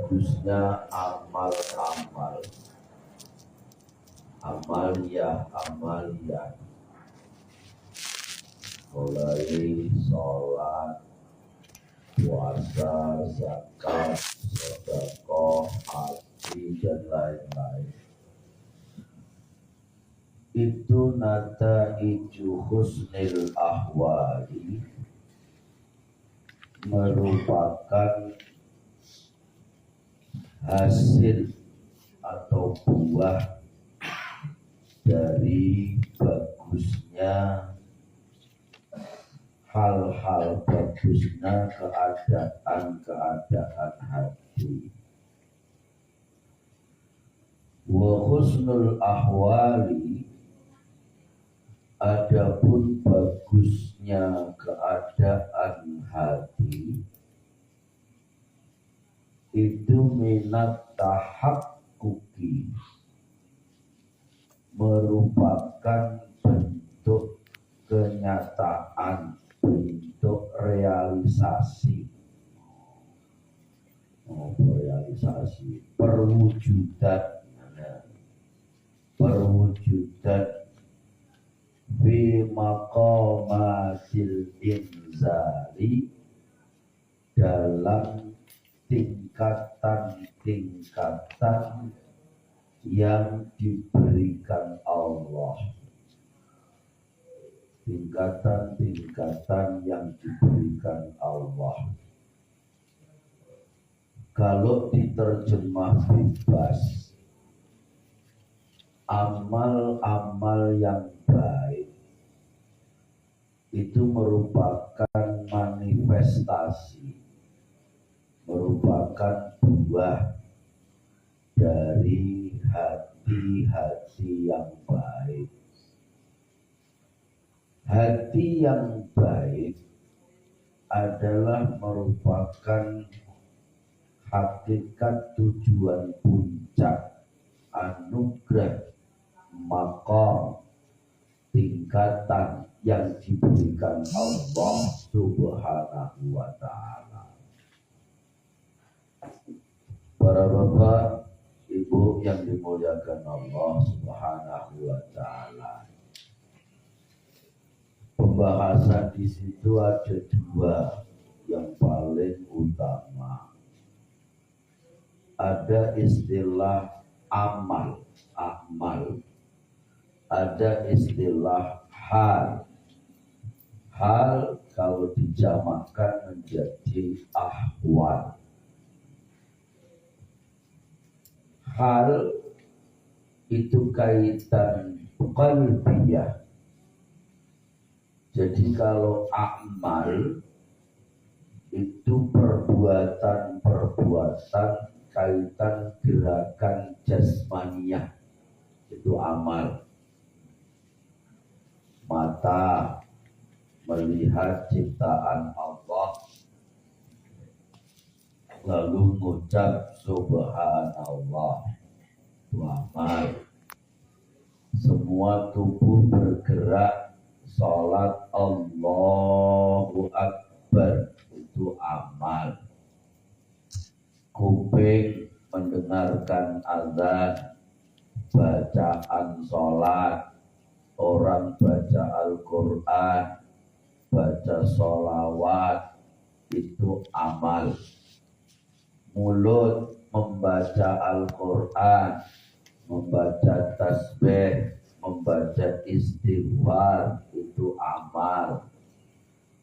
bagusnya amal-amal, amalia, mulai sholat, puasa, zakat, sedekah, haji, dan lain-lain. Itu nataiju husnil ahwali, merupakan hasil atau buah dari bagusnya hal-hal bagusnya keadaan hati. Wa husnul ahwali, adapun bagusnya keadaan hati itu minat tahakkuki, merupakan bentuk kenyataan, bentuk realisasi, perwujudan fi maqamatil inzali, dalam tingkatan-tingkatan yang diberikan Allah. Tingkatan-tingkatan yang diberikan Allah. Kalau diterjemah bebas, amal-amal yang baik itu merupakan manifestasi, merupakan buah dari hati-hati yang baik. Hati yang baik adalah merupakan hakikat tujuan puncak anugerah maqam tingkatan yang diberikan Allah Subhanahu wa ta'ala. Para bapak, ibu yang dimuliakan Allah Subhanahu wa ta'ala. Pembahasan di situ ada dua yang paling utama. Ada istilah amal. Ada istilah hal. Hal kalau dijamakkan menjadi ahwal. Hal itu kaitan qalbiyah. Jadi kalau amal itu perbuatan kaitan gerakan jasmaniyah, itu amal. Mata melihat ciptaan Allah, lalu mengucap subhanallah, itu amal. Semua tubuh bergerak, sholat Allahu Akbar, itu amal. Kuping mendengarkan azan, bacaan sholat, orang baca Al-Quran, baca sholawat, itu amal. Mulut membaca Al-Quran, membaca tasbih, membaca istighfar, itu amal.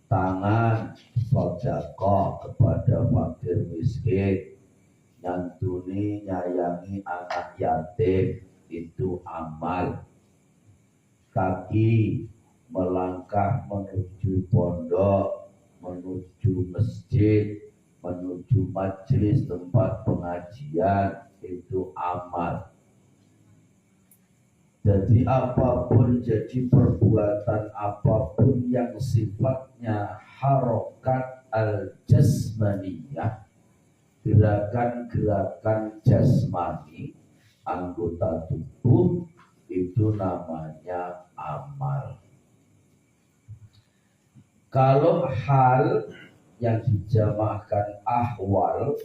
Tangan sedekah kepada fakir miskin, nyantuni nyayangi anak yatim, itu amal. Kaki melangkah menuju pondok, menuju masjid, menuju majelis tempat pengajian, itu amal. Jadi apapun, jadi perbuatan apapun yang sifatnya harokat al-jasmaniyah, gerakan-gerakan jasmani, anggota tubuh, itu namanya amal. Kalau hal yang dijamakkan ahwal,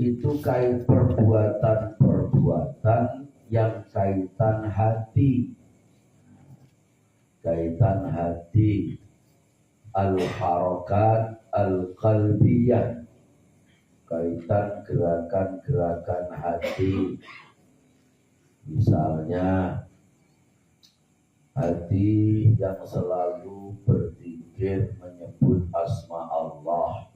itu kait perbuatan-perbuatan yang kaitan hati, al-harakat al-qalbiyah, kaitan gerakan-gerakan hati. Misalnya hati yang selalu berzikir menyebut asma Allah,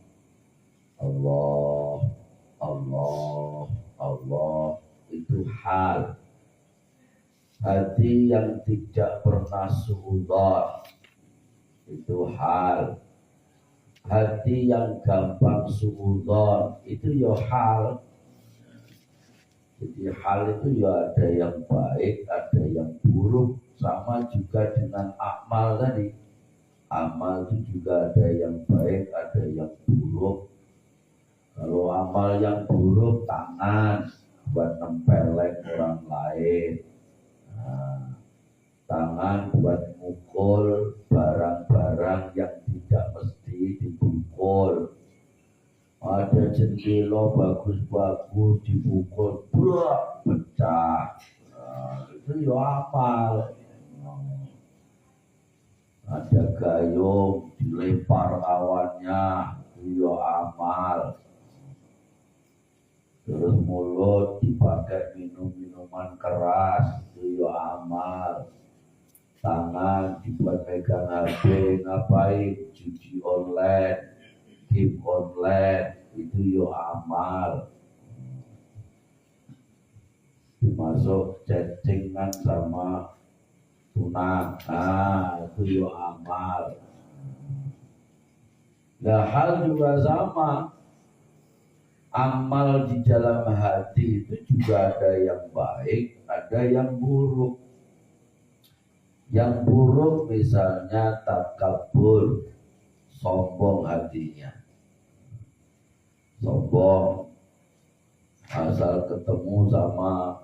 Allah, Allah, Allah, itu hal. Hati yang tidak pernah suudzon, itu hal. Hati yang gampang suudzon, itu ya hal. Jadi hal itu ya ada yang baik, ada yang buruk. Sama juga dengan amal tadi. Amal itu juga ada yang baik, ada yang buruk. Kalau amal yang buruk, tangan buat nempelin orang lain. Nah, tangan buat mukul barang-barang yang tidak mesti dipukul. Ada jendela bagus-bagus dipukul, brak, pecah. Nah, itu ya amal. Ada gayung dilempar awannya, itu ya amal. Terus mulut dipakai minum-minuman keras, itu ya amal. Tangan dibuat pegang HP, ngapain? Judi online, game online, itu yo amal. Dimasuk chattingan sama tunang, nah itu yo amal. Nah hal juga sama. Amal di dalam hati itu juga ada yang baik, ada yang buruk. Yang buruk misalnya takabur, sombong hatinya. Sombong, asal ketemu sama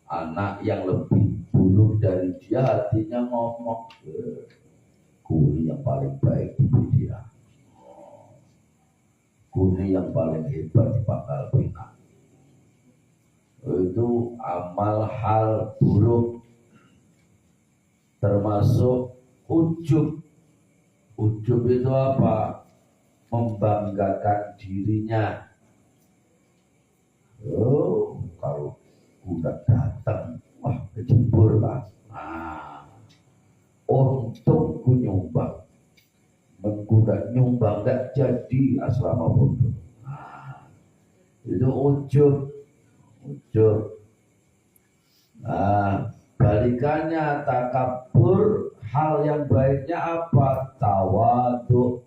anak yang lebih buruk dari dia, hatinya ngomong, kuli yang paling baik di dia, kuli yang paling hebat di Pangkal Pinang. Itu amal hal buruk. Termasuk ujub. Ujub itu apa? Membanggakan dirinya. Oh, kalau kuda datang, wah kecebur lah. Nah, untung ku nyumbang. Mengkuda nyumbang gak jadi asrama pondok. Nah, itu ujub. Ujub. Nah, balikannya takabur, hal yang baiknya apa? Tawadhu.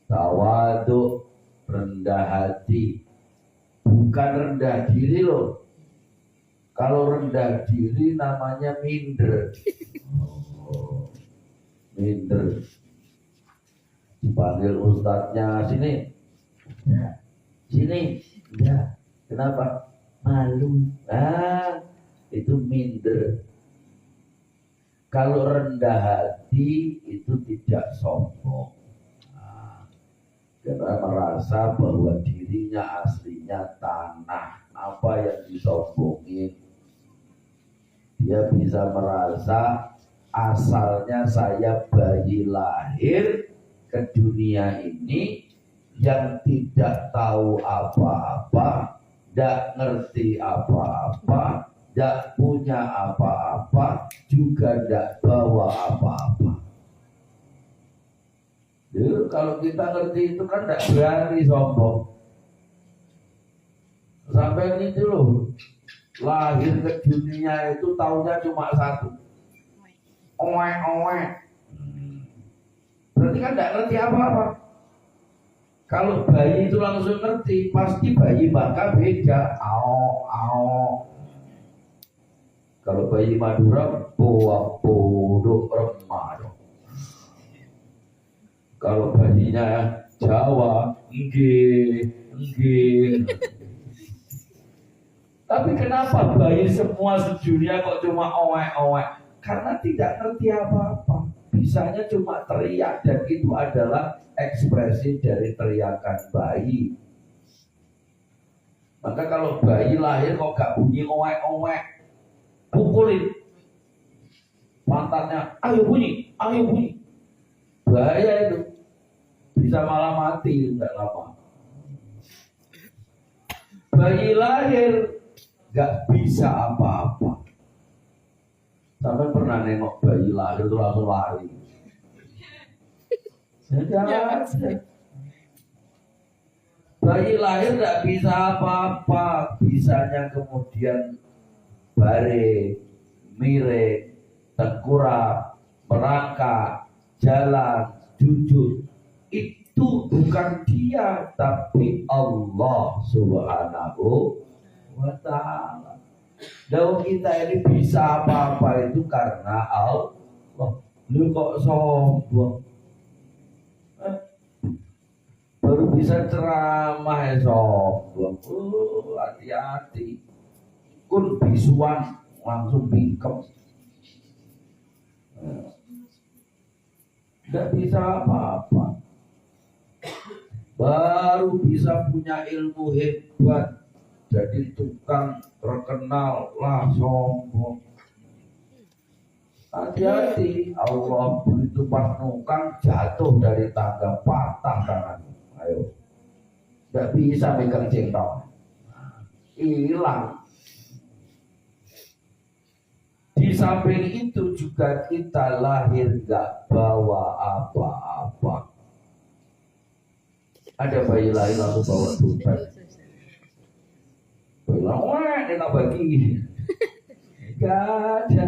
Tawadhu, rendah hati. Bukan rendah diri loh. Kalau rendah diri namanya minder. Oh, minder. Dipanggil ustadznya, sini. Ya. Sini. Ya. Kenapa? Malu. Ah, itu minder. Kalau rendah hati itu tidak sombong. Nah, karena merasa bahwa dirinya aslinya tanah. Apa yang disombongin? Dia bisa merasa asalnya saya bayi lahir ke dunia ini yang tidak tahu apa-apa, tidak ngerti apa-apa, tidak punya apa-apa, juga tidak bawa apa-apa. Jadi kalau kita ngerti itu kan tidak berani sombong. Sampai ini loh, lahir ke dunia itu taunya cuma satu, owe-owe. Berarti kan tidak ngerti apa-apa. Kalau bayi itu langsung ngerti, pasti bayi bakal beda. Ao, ao. Kalau bayi Madura, buah bodoh remah. Kalau bayinya Jawa, enggih. Tapi kenapa bayi semua sedunia kok cuma owek-owek? Karena tidak ngerti apa-apa. Bisanya cuma teriak, dan itu adalah ekspresi dari teriakan bayi. Maka kalau bayi lahir kok gak bunyi owek-owek, pukulin pantatnya, ayo bunyi, bahaya itu, bisa malah mati nggak lama. Bayi lahir gak bisa apa-apa. Sampai pernah nengok bayi lahir itu langsung lari. Bayi lahir gak bisa apa-apa, bisanya kemudian baring, miring, tengkurap, merangkak, jalan, duduk. Itu bukan dia, tapi Allah Subhanahu wa ta'ala. Dan kita ini bisa apa-apa itu karena Allah. Lu kok sombong? Baru bisa ceramah ya sombong. Hati-hati. Kun bisuan langsung bingkem. Gak bisa apa-apa. Baru bisa punya ilmu hebat, jadi tukang terkenal lah sombong. Hati-hati, Allah begitu pas nukang jatuh dari tangga, patah tangan. Ayo, nggak bisa megang jengkol, hilang. Di samping itu juga kita lahir nggak bawa apa-apa. Ada bayi lahir langsung bawa dompet. Bayi lahir, kita bagi. Gak ada.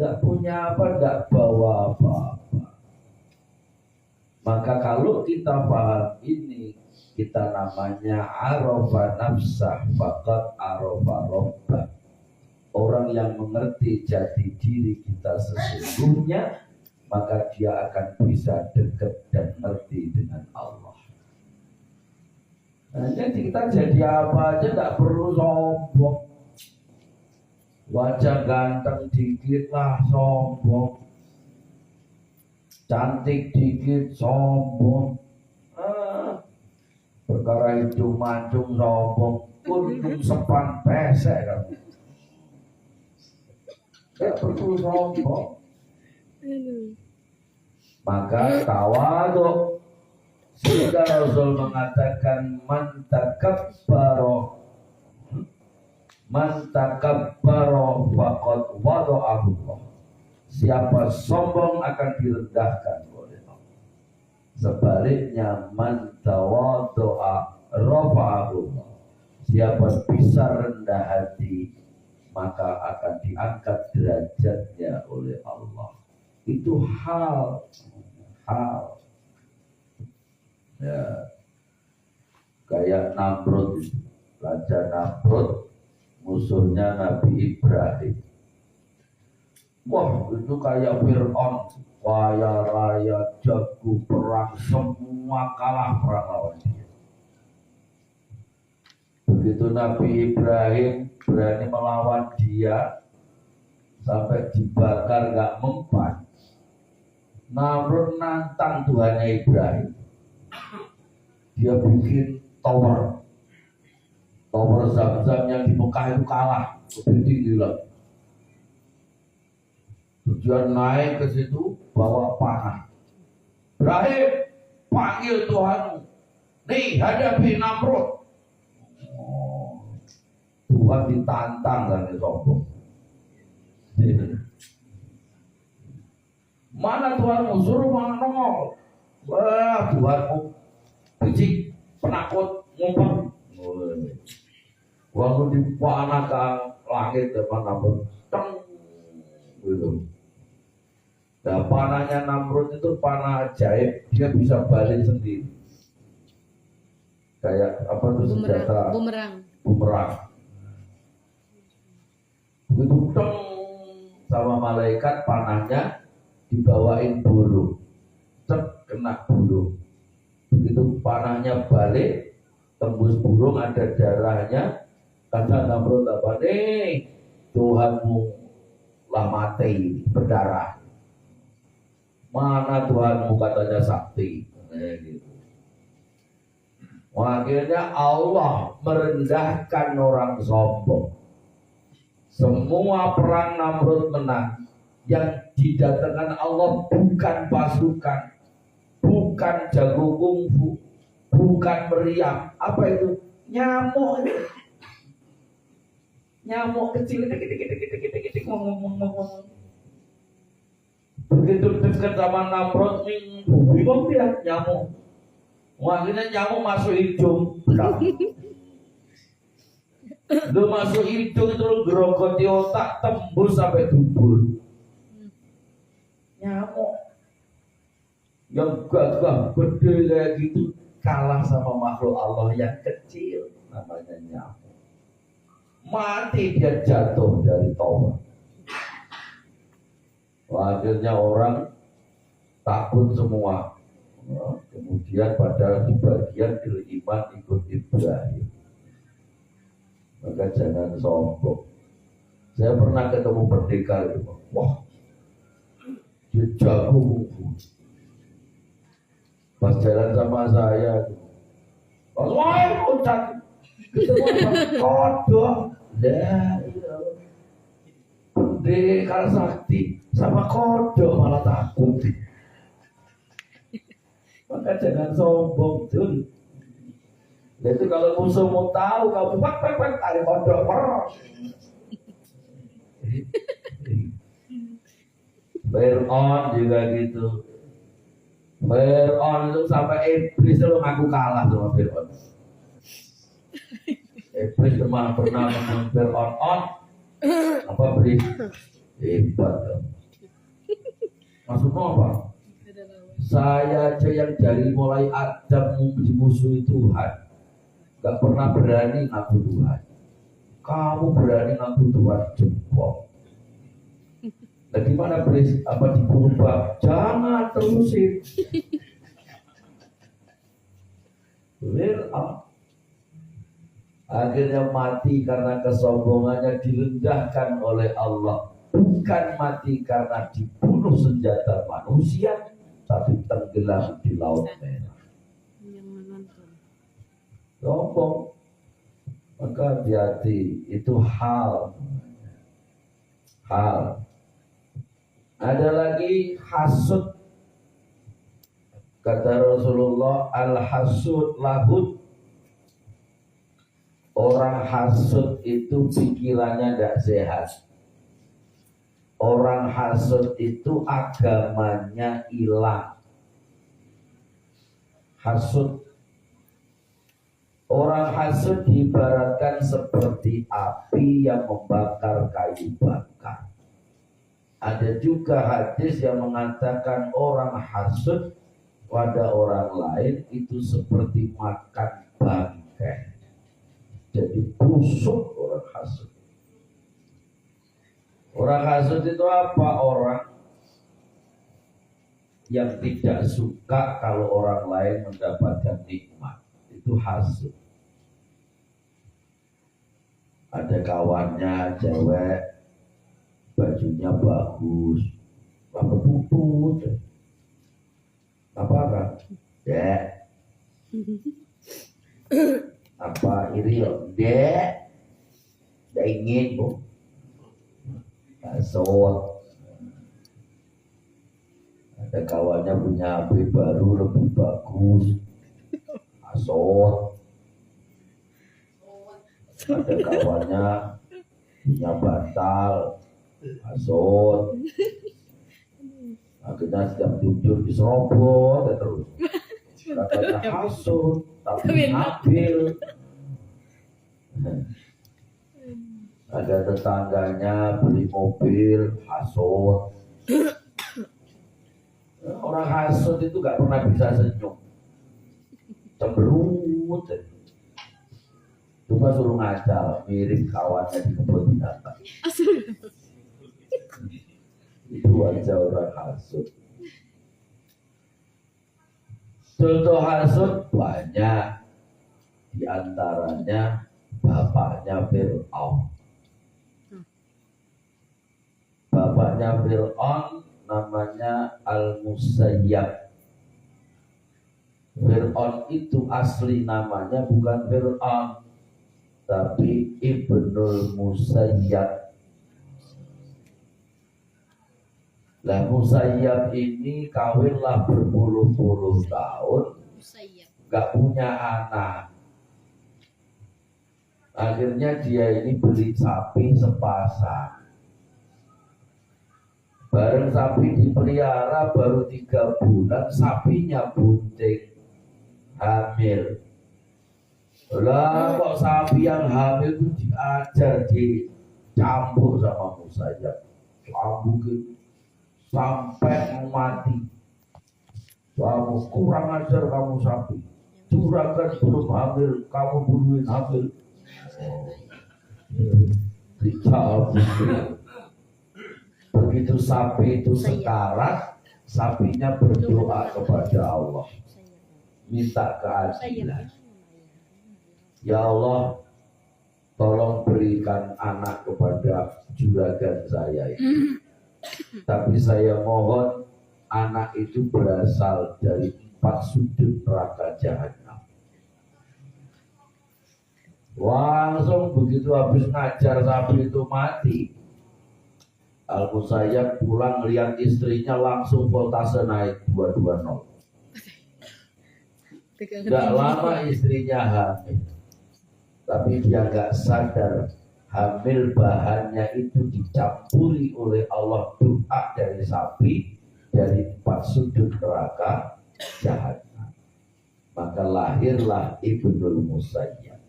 Gak punya apa, gak bawa apa-apa. Maka kalau kita paham ini, kita namanya arafa nafsah, faqad arafa rabbah. Orang yang mengerti jati diri kita sesungguhnya, maka dia akan bisa dekat dan ngerti dengan Allah. Nah, jadi kita jadi apa aja tidak perlu sombong. Wajah ganteng dikit lah sombong, cantik dikit sombong, perkara itu mancung sombong, kuntung sepan pesek kamu. Tidak perlu sombong. Maka tawadhu, sehingga Rasul mengatakan man takabbaro faqad wada'ahu Allah. Siapa sombong akan direndahkan oleh Allah. Sebaliknya man tawadhu'a rafa'ahu Allah. Siapa bisa rendah hati maka akan diangkat derajatnya oleh Allah. Itu hal ya, kayak Namrud, Raja Namrud, musuhnya Nabi Ibrahim. Wah, itu kayak Fir'aun, kaya raya, jago perang, semua kalah perang lawan dia. Begitu Nabi Ibrahim berani melawan dia, sampai dibakar gak mempan, Namrud nantang Tuhannya Ibrahim. Dia bikin tower Zam-Zam yang di Mekah itu kalah, lebih tinggi lagi. Tujuan naik ke situ bawa panah. Ibrahim, panggil Tuhanmu. Nih, hadapi Namrud. Tuhan ditantang dan sombong. Mana Tuhanmu? Suruh mana nongol. Wah, Tuhanmu benci, penakut, ngumpet. Waktu dipanah ke langit depan Namrud, teng, gitu. Nah, panahnya Namrud itu panah ajaib, dia bisa balik sendiri. Kayak apa tuh senjata? Bumerang. Begitu teng sama malaikat, panahnya dibawain burung, cek kena burung. Begitu panahnya balik, tembus burung, ada darahnya. Kata Namrud apa? Nih, Tuhanmu lah mati, berdarah. Mana Tuhanmu? Katanya sakti. Gitu. Akhirnya Allah merendahkan orang sombong. Semua perang Namrud menang. Yang didatangkan Allah bukan pasukan, bukan jago kungfu, bukan meriam. Apa itu? Nyamuk. Nyamuk kecil, ngomong. Begitu dekat sama Namrud, bingung dia nyamuk. Akhirnya nyamuk masuk hidung. Lu masuk hidung terus gerogoti otak, tembus sampai dubur. Nyamuk yang gagah gede kayak gitu kalah sama makhluk Allah yang kecil namanya nyamuk. Mati dia jatuh dari tower. Akhirnya orang takut semua. Kemudian pada sebagian beriman ikut Ibrahim. Maka jangan sombong. Saya pernah ketemu pendekar itu. Wah, dia jago. Pas jalan sama saya, wah, ucap ketemu kodok. Dah, pendekar sakti sama kodok malah takut. Maka jangan sombong, Jun. Itu kalau musuhmu tahu kamu pak tarik kodok Fir'aun juga gitu. Fir'aun itu sampai iblis itu ngaku kalah sama Fir'aun. Iblis cuma pernah menang Fir'aun apa beri hebat. Maksudnya apa? Saya aja yang dari mulai Adam dimusuhi Tuhan, gak pernah berani ngaku Tuhan. Kamu berani ngaku Tuhan, jempol. Nah gimana beris? Apa diberubah? Jangan terusin. Akhirnya mati karena kesombongannya direndahkan oleh Allah. Bukan mati karena dibunuh senjata manusia, tapi tenggelam di laut merah. Sombong. Maka hati-hati, itu hal. Ada lagi hasud. Kata Rasulullah, al-hasud lahud. Orang hasud itu pikirannya tidak sehat. Orang hasud itu agamanya hilang. Hasud. Orang hasud diibaratkan seperti api yang membakar kayu bakar. Ada juga hadis yang mengatakan orang hasud pada orang lain itu seperti makan bangkai. Jadi busuk orang hasud. Orang hasud itu apa? Orang yang tidak suka kalau orang lain mendapatkan nikmat. Itu hasud. Ada kawannya cewek, bajunya bagus, apa putut, apa kan? Ya, apa iri loh, dek, tidak ingin bu, kasut. Ada kawannya punya HP baru lebih bagus, kasut. Ada kawannya punya bantal, kasut. Akhirnya setiap tidur diserobot terus. Katanya kasut, tapi ambil. Ada tetangganya beli mobil, kasut. Orang hasut itu gak pernah bisa senyum, cemberut. Cuma suruh ngacal, mirip kawannya di kebun binatang. Itu aja orang hasut. Contoh hasut banyak. Di antaranya bapaknya Fir'aun. Bapaknya Fir'aun namanya Al-Musayyab. Fir'aun itu asli namanya bukan Fir'aun, tapi Ibnul Musayyab. Lah Musayyab ini kawinlah berpuluh-puluh tahun, gak punya anak. Akhirnya dia ini beli sapi sepasang. Bareng sapi dipelihara baru 3 bulan, sapinya bunting, hamil. Lah kok sapi yang hamil itu diajar, dicampur sama Musayyab, cambukin sampai mati. Kamu kurang ajar kamu sapi, curahkan belum hamil, kamu bunuhin hamil. Dicabut. Begitu sapi itu sekarat, sapinya berdoa kepada Allah, minta keadilan. Ya Allah, tolong berikan anak kepada juragan saya ini. Tapi saya mohon anak itu berasal dari 4 sudut neraka jahanam. Langsung begitu habis ngajar sapi itu mati, Al-Musayyab pulang lihat istrinya langsung voltase naik 220. Gak lama istrinya hamil, tapi dia gak sadar hamil bahannya itu dicampuri oleh Allah doa dari sapi dari 4 sudut neraka jahanam. Maka lahirlah Ibnul Musayyab.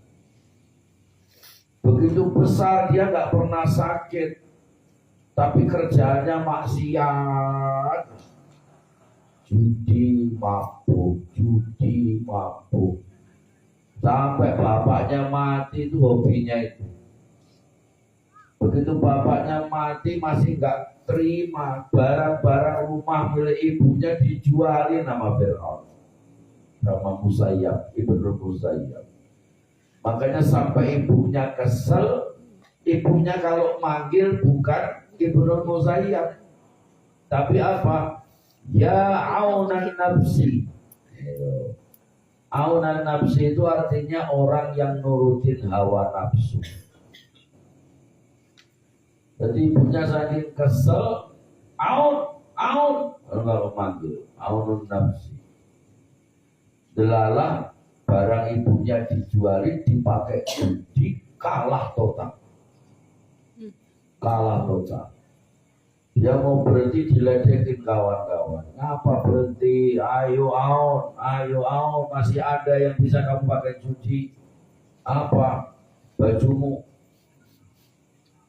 Begitu besar dia gak pernah sakit, tapi kerjaannya maksiat, judi mabuk, sampai bapaknya mati itu hobinya itu. Begitu bapaknya mati masih nggak terima, barang-barang rumah milik ibunya dijualin sama Fir'aun, sama Musayyab, Ibnu Musayyab. Makanya sampai ibunya kesel, ibunya kalau manggil bukan Ibnu Musayyab, tapi apa? Ya aunan nafsi. Aunan nafsi itu artinya orang yang nurutin hawa nafsu. Jadi ibunya saking kesel, kalau manggil, aunun nafsi. Delalah barang ibunya dijualin, dipakai judi, kalah total. Dia mau berhenti diledekin kawan-kawan. Ngapa berhenti? Ayo aun, masih ada yang bisa kamu pakai judi. Apa? Bajumu,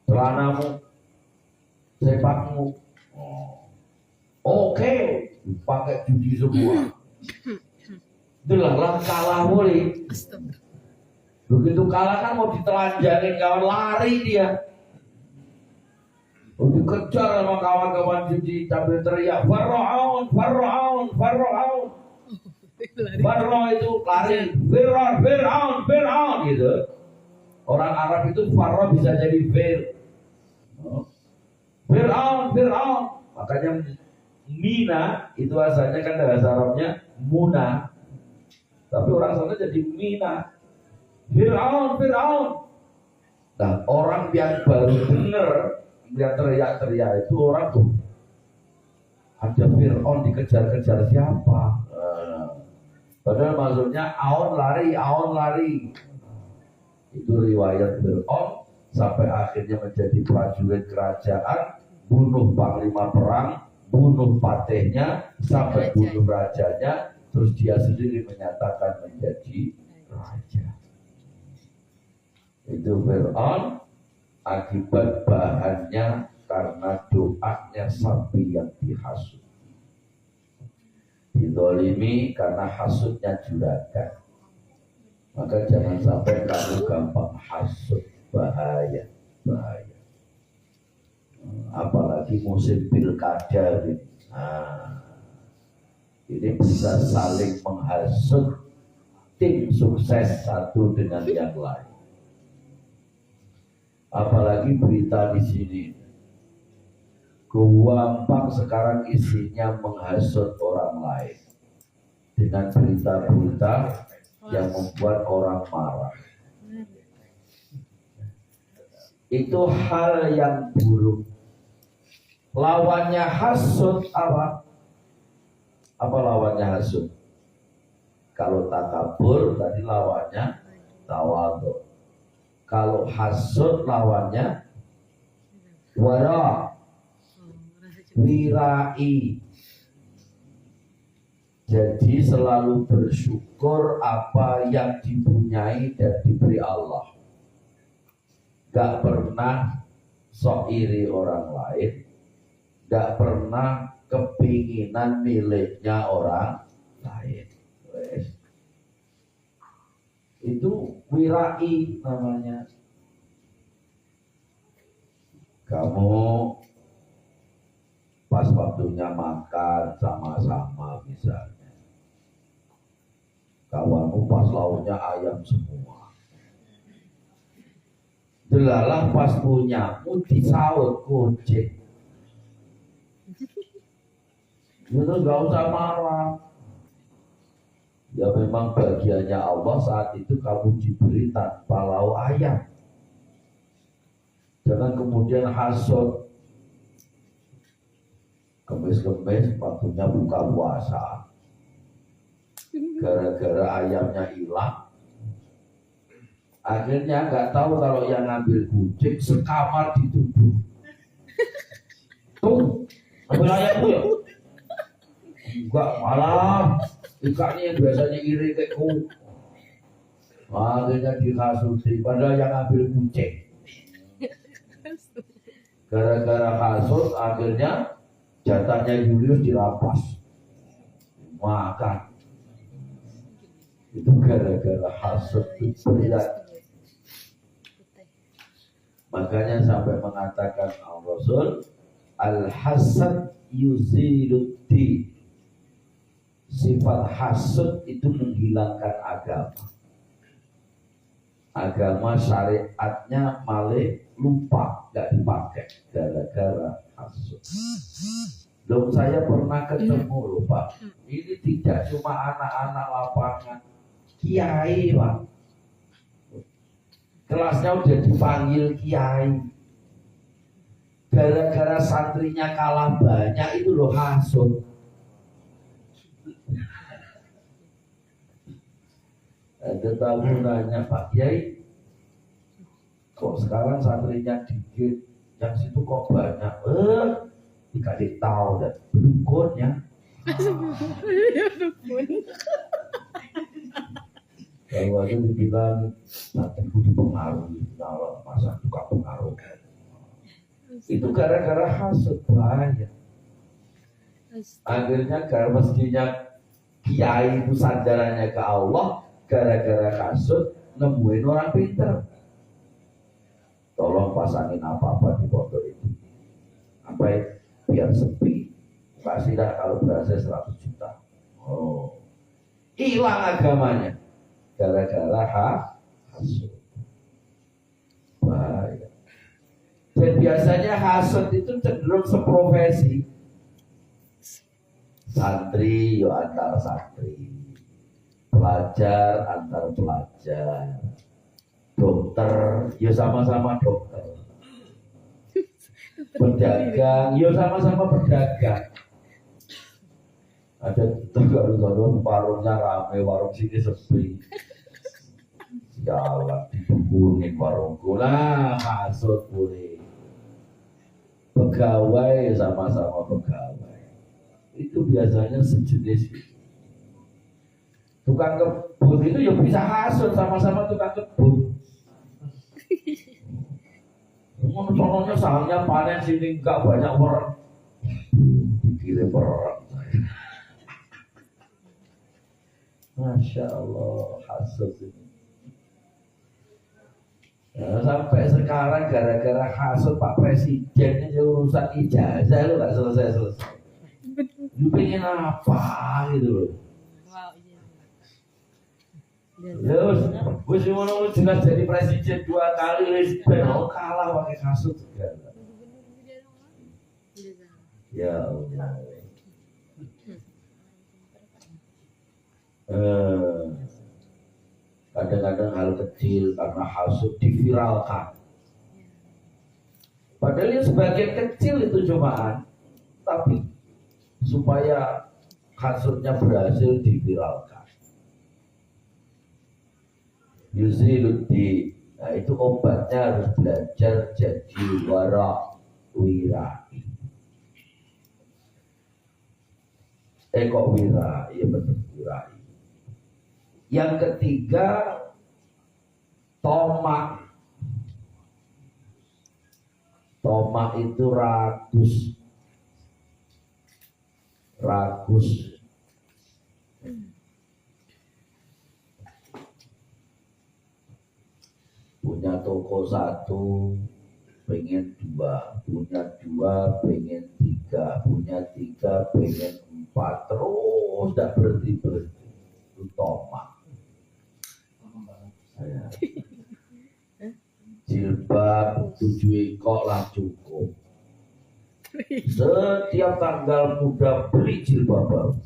celanamu, sepakmu. Oke, pakai judi semua. Delalah kalah mulai. Begitu kalah kan mau ditelanjangin kawan, lari dia. Dikejar sama kawan-kawan judi sambil teriak Farra'un. Farra itu lari, Fir'aun gitu. Orang Arab itu Farra bisa jadi Fir'aun. Makanya Mina itu asalnya kan bahasa Arabnya Muna, tapi orang sana jadi Mina. Fir'aun. Nah orang yang baru dengar dia teriak-teriak itu orang tuh, ada Fir'aun dikejar-kejar siapa? Padahal maksudnya aun lari. Itu riwayat Fir'aun sampai akhirnya menjadi prajurit kerajaan, bunuh panglima perang, bunuh patihnya, sampai bunuh rajanya, terus dia sendiri menyatakan menjadi raja. Itu Fir'aun. Akibat bahannya karena doanya sapi yang dihasut, dizalimi karena hasutnya juragan. Maka jangan sampai kamu gampang hasut, bahaya. Apalagi musim pilkada ini. Ini bisa saling menghasut tim sukses satu dengan yang lain. Apalagi berita di sini, gampang sekarang isinya menghasut orang lain. dengan berita-berita yang membuat orang marah. Itu hal yang buruk. Lawannya hasud apa? Apa lawannya hasud? Kalau takabur tadi lawannya tawadhu. Kalau hasud lawannya wara, wirai. Jadi selalu bersyukur apa yang dipunyai dan diberi Allah. Gak pernah sok iri orang lain, gak pernah kepinginan miliknya orang lain. Itu wirai namanya. Kamu pas waktunya makan sama-sama misalnya, kawanmu pas lauknya ayam semua, delalah pas punyamu disaut kucing. Itu gak usah marah. Ya memang bagiannya Allah saat itu kamu diberi tanpa lauk ayam. Jangan kemudian hasud. Kemis-kemis waktunya buka puasa, gara-gara ayamnya hilang, akhirnya nggak tahu kalau yang ngambil kucing sekamar dituduh. Tuh, ambil ayammu ya? Enggak, malah ikannya yang biasanya iri kayak ku. Akhirnya dikasuti, padahal yang ngambil kucing. Gara-gara kasut, akhirnya jatahnya Julius dirampas, makan. Itu gara-gara hasud itu berat. Makanya sampai mengatakan Al-Rasul, al-hasad yuziluddin. Sifat hasud itu menghilangkan agama. Agama syariatnya malah lupa, gak dipakai gara-gara hasud. Loh, saya pernah ketemu loh Pak. Ini tidak cuma anak-anak lapangan, kiai Pak. Kelasnya udah dipanggil kiai. Gara-gara santrinya kalah banyak itu loh hasud. Ada tamu nanya, Pak Kiai, kok sekarang santrinya dikit, yang situ kok banyak? Dikasih tahu dan berdukunnya. Kalau ada dibilang santriku dipengaruhi, kalau masa juga pengaruh. Itu gara-gara hasud bahaya. Akhirnya karena mestinya kiai itu sandarannya ke Allah, gara-gara kasut nemuin orang pinter. Tolong pasangin apa-apa di pondok itu. Sampai biar sepi. Kasih dah kalau berhasil 100 juta. Oh, hilang agamanya gara-gara hasud. Bahaya. Dan biasanya hasud itu cenderung seprofesi. Santri yo antar santri, pelajar antar pelajar, dokter yo sama-sama dokter, pedagang yo sama-sama pedagang. Ada tergaru-garu warungnya rame, warung sini sepi, jalan dibukurin warungku lah, hasut boleh. Pegawai sama-sama pegawai, itu biasanya sejenis. Tukang kebun itu ya bisa hasut, sama-sama tukang kebun. Contohnya sahamnya panen sini enggak banyak orang, dikirim orang. Masya Allah, hasut ini. Ya, sampai sekarang gara-gara hasut Pak Presiden ini urusan ijazah lu nggak selesai-selesai. Lu pengen apa gitu loh. Terus, gue cuma mau jelas jadi presiden 2 kali, mau kalah pakai kasut segala. Ya Allah. Kadang-kadang hal kecil karena hasud diviralkan. Padahal yang sebagian kecil itu cumaan, tapi supaya hasudnya berhasil diviralkan. Yuziluddin. Nah itu obatnya harus belajar jadi wirai. Kok wirai? Ya betul wirai. Yang ketiga tomak. Tomak itu ragus. Punya toko satu, pengen dua, punya dua, pengen tiga, punya tiga, pengen empat, terus tidak berhenti. Itu tomak. Jilbab 7 ekor lah cukup. Setiap tanggal muda beli jilbab baru.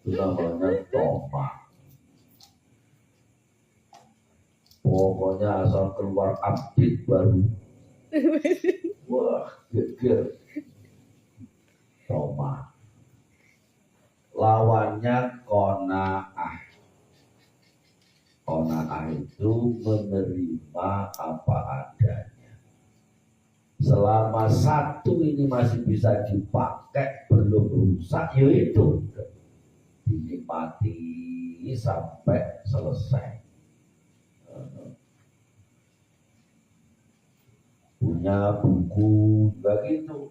Itu namanya tomak. Pokoknya asal keluar update baru. Wah, geger. Tomak. Lawannya qanaah. Qanaah itu menerima apa adanya. Selama satu ini masih bisa dipakai, belum rusak, yaitu dinikmati sampai selesai. Punya buku begitu.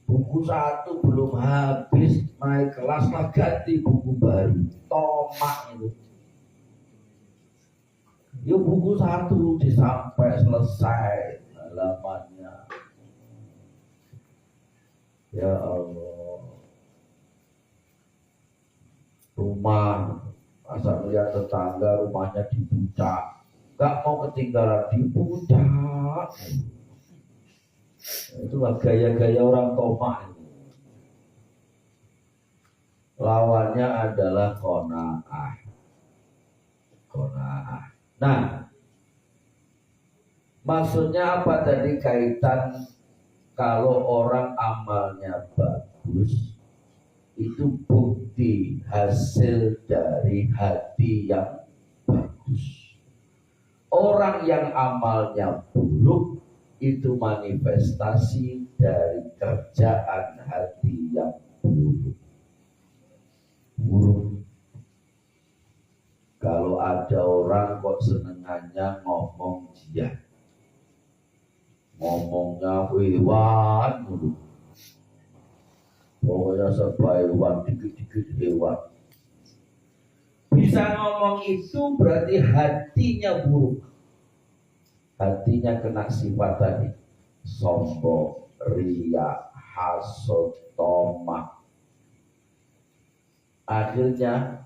Buku satu belum habis, naik kelas lah ganti buku baru. Tomak itu. Ya buku satu sampai selesai halamannya. Ya Allah. Rumah, masa melihat tetangga rumahnya dibuka, gak mau ketinggalan dibuka. Itulah gaya-gaya orang tomak itu. Lawannya adalah qanaah. Qanaah. Nah, maksudnya apa tadi kaitan kalau orang amalnya bagus, itu bukti hasil dari hati yang bagus. Orang yang amalnya buruk itu manifestasi dari kerjaan hati yang buruk. Kalau ada orang kok senengannya ngomong dia, ngomongnya hewan dulu, pokoknya serba hewan, dikit-dikit hewan. Bisa ngomong itu berarti hatinya buruk. Hatinya kena sifat tadi, sombong, riya, hasud, tomak. Akhirnya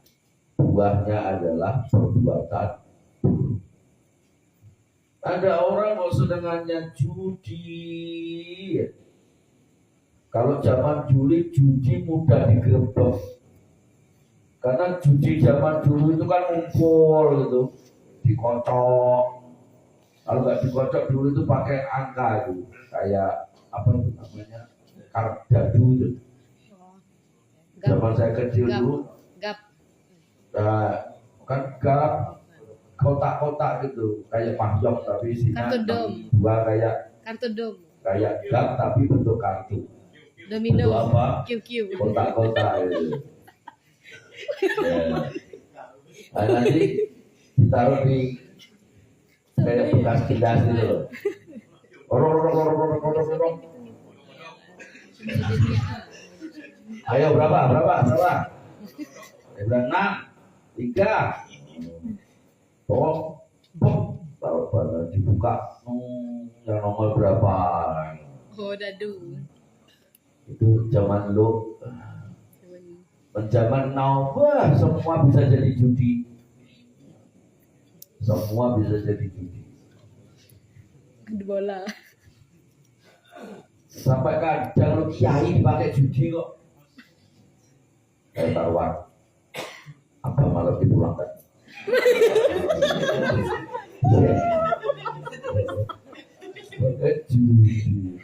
buahnya adalah perbuatan buruk. Ada orang kok senengannya judi. Kalau zaman dulu judi mudah digerebek. Karena judi zaman dulu itu kan ngumpul gitu, dikocok. Kalau nggak dikocok dulu itu pakai angka itu, kayak apa itu namanya, kardadu itu. Zaman saya kecil dulu. Nah, kan gap kotak-kotak gitu kayak mahjong tapi isinya dua kartu dom kayak gap tapi bentuk kartu domino bentuk apa QQ kotak-kotak itu ya. Nah, nanti ditaruh di kayak bekas kilas gitu loh. Ayo berapa dia bilang 6, 3. Taruh pada dibuka, yang nomor berapa? dadu. Itu zaman lo, zaman now, wah semua bisa jadi judi. Semua bisa jadi judi. Bola. Sampai kadang lo kiai dipakai judi kok. Kayak taruhan. Apa malam dipulangkan? Jujur.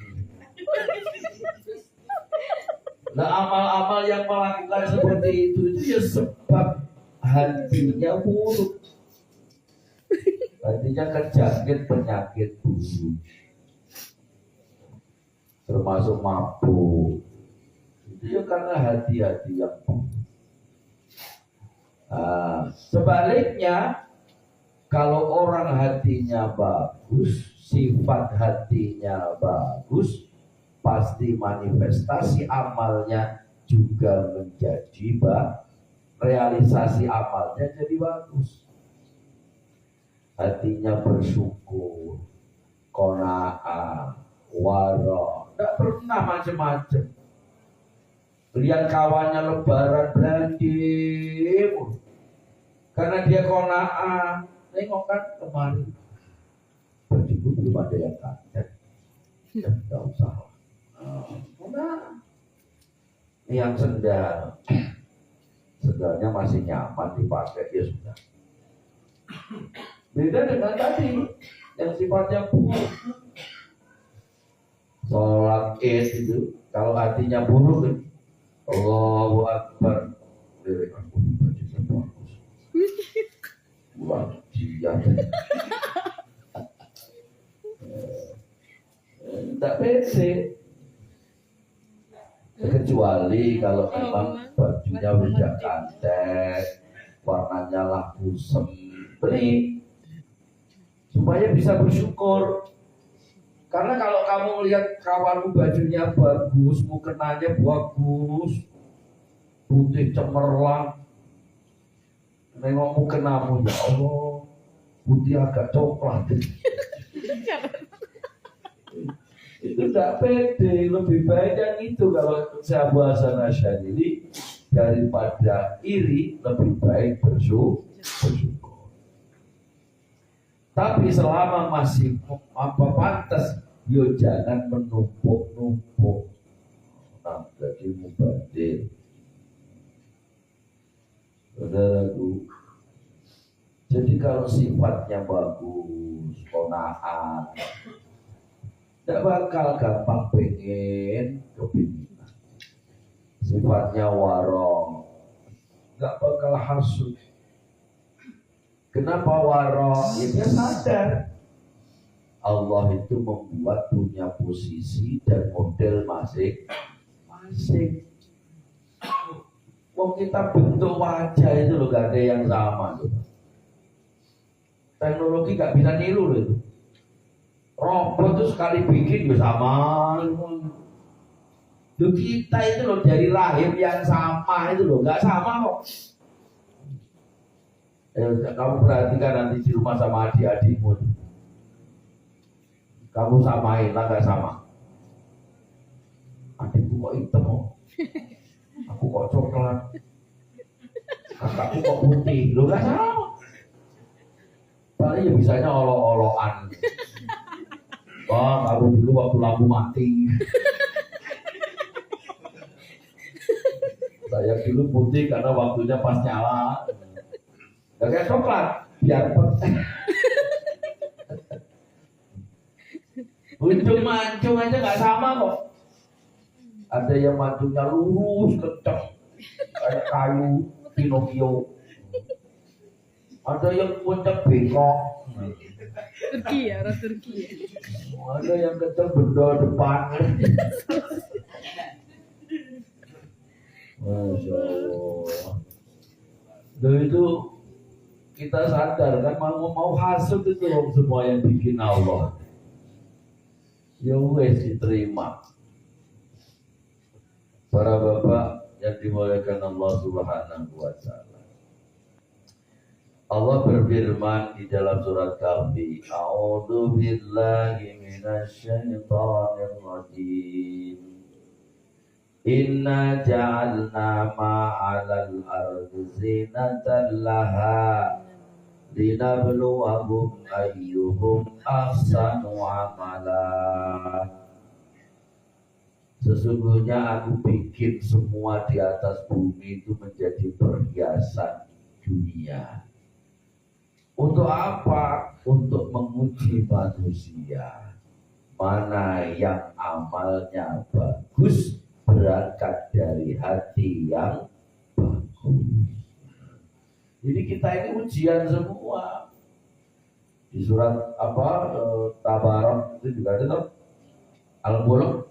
Nah, amal-amal yang melakukan seperti itu ya sebab hatinya buruk. Hatinya terjangkit penyakit buruk. Termasuk mabuk. Itu ya karena hati-hati yang buruk. Nah, sebaliknya, kalau orang hatinya bagus, sifat hatinya bagus, pasti manifestasi amalnya juga menjadi realisasi amalnya jadi bagus. Hatinya bersyukur, qanaah, wara, tidak pernah macam-macam. Lihat kawannya lebaran belanja, karena dia qanaah. Tengok kan kemarin baju belum ada yang kaget, dan tidak usah. Ini yang sendalnya masih nyaman dipakai, ya sudah. Beda dengan tadi yang sifatnya buruk. Sholat Id itu kalau hatinya buruk, Allahu Akbar, lirik aku bajunya bagus, wajian, tidak pede. Kecuali kalau memang bajunya udah cantik, warnanya lampu sempri, supaya bisa bersyukur. Karena kalau kamu lihat kawanmu bajunya bagus, mukenanya bagus, putih cemerlang, nengok mukenamu, ya Allah, putih agak coklat. Itu tidak pede. Lebih baik yang itu. Kalau saya bahasa nasyadili, daripada iri, lebih baik bersyukur. Tapi selama masih pantas, yo jangan menumpuk-numpuk. Nah, jadi mubazir. Saudaraku, jadi kalau sifatnya bagus, qanaah, tidak bakal gampang pengen kepinginan. Sifatnya warong, tidak bakal hasud. Kenapa warong? Ya dia sadar Allah itu membuat punya posisi dan model masing-masing. Mau kita bentuk wajah itu loh, gak ada yang sama tuh. Teknologi gak bisa niru loh itu. Robot itu sekali bikin ya sama. Loh kita itu loh dari lahir yang sama itu loh, gak sama kok. Kamu perhatikan nanti di rumah sama adik-adikmu, kamu samain lah, gak sama. Adikku kok hitam kok, aku kok coklat, kakakku kok putih, lo gak sama. Paling ya bisanya olok-olokan. Wah, kamu dulu waktu lampu mati, saya dulu putih karena waktunya pas nyala. Gak kayak coklat, biar peteng. Ujung mancung aja gak sama kok. Ada yang mancungnya lurus, kenceng, kayak kayu Pinocchio. Ada yang kenceng bengkok. Turki ya, orang Turki ya. Ada yang kenceng benda depan. Masya Allah. Dan itu kita sadar kan, mau hasud itu loh semua yang bikin Allah. Ya wes diterima. Para bapak yang dimuliakan Allah Subhanahu wa taala. Allah berfirman di dalam surat Kahfi, A'udzu billahi minasyaitonir rajim. Inna ja'alna ma'alal ardi zinatan laha linabluwahum ayyuhum ahsanu amala. Sesungguhnya aku bikin semua di atas bumi itu menjadi perhiasan dunia. Untuk apa? Untuk menguji manusia. Mana yang amalnya bagus, berangkat dari hati yang bagus. Jadi kita ini ujian semua. Di surat Tabarak itu juga ada tuh. Al-Mulk.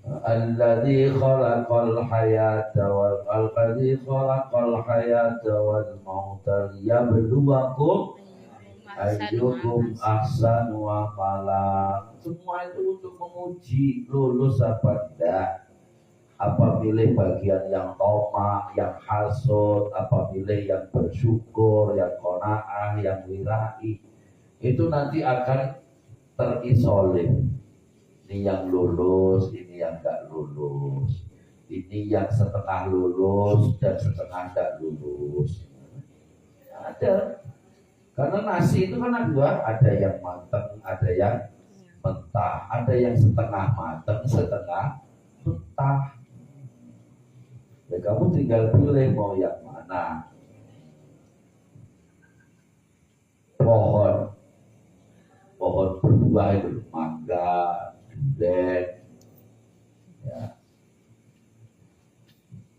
Alladzi khalaqal hayata wal mauta liyabluwakum ayyukum ahsanu amala. Semua itu untuk menguji lulus apa tidak. Apa pilih bagian yang tamak, yang hasud, apa pilih yang bersyukur, yang qanaah, yang wirai. Itu nanti akan terisolir. Ini yang lulus, ini yang enggak lulus. Ini yang setengah lulus dan setengah enggak lulus. Ada. Karena nasi itu kan ada yang matang, ada yang mentah, ada yang setengah matang, setengah mentah. Ya kamu tinggal pilih mau yang mana. Pohon berbuah itu, mangga, durian, ya.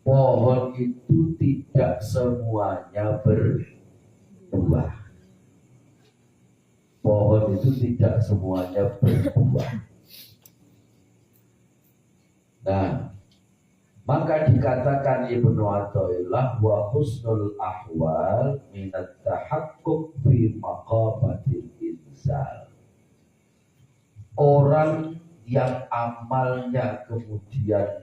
Pohon itu tidak semuanya berbuah. Pohon itu tidak semuanya berbuah. Nah, maka dikatakan Ibnu Athaillah wa husnul ahwal minat tahakkuk fi maqamatil inzal. Orang yang amalnya kemudian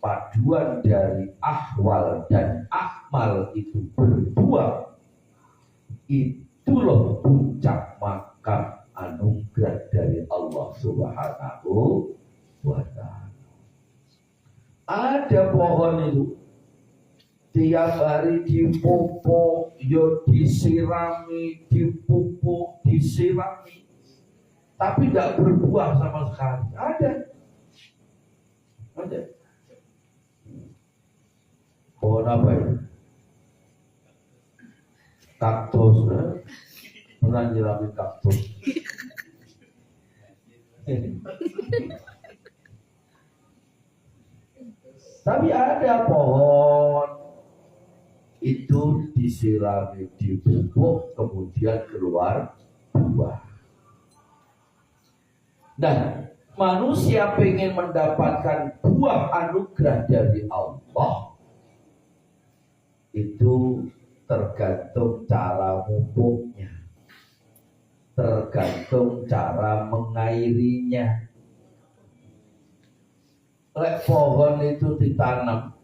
paduan dari ahwal dan akmal itu berdua, itu loh puncak makam anugerah dari Allah Subhanahu wa ta'ala. Ada pohon itu tiap hari dipupuk, disirami, dipupuk, disirami, tapi tidak berbuah sama sekali. Ada. Pohon apa itu? Kaktus. Pernah nyirami kaktus? Tapi ada pohon itu disirami, dipupuk, kemudian keluar buah. Dan manusia ingin mendapatkan buah anugerah dari Allah, itu tergantung cara pupuknya, tergantung cara mengairinya. Lek pohon itu ditanam,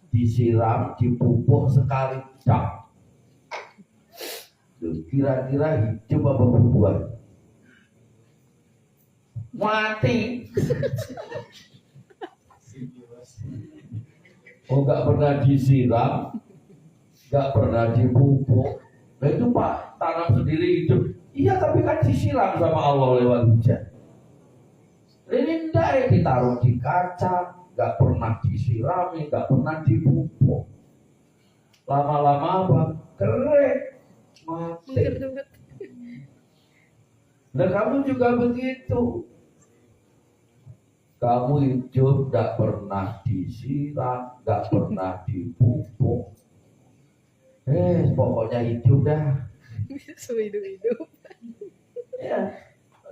disiram, dipupuk sekali cak. Kira-kira hidup apa berbuah? Mati. Oh, nggak pernah disiram, nggak pernah dipupuk. Nah itu Pak, tanam sendiri hidup. Iya, tapi kan disiram sama Allah lewat hujan. Ini enggak, ditaruh di kaca, nggak pernah disirami, nggak pernah dipupuk. Lama-lama apa? Kering, mati. Nah kamu juga begitu. Kamu hidup gak pernah disiram, gak pernah dipupuk. Pokoknya hidup dah. Hidup. Ya,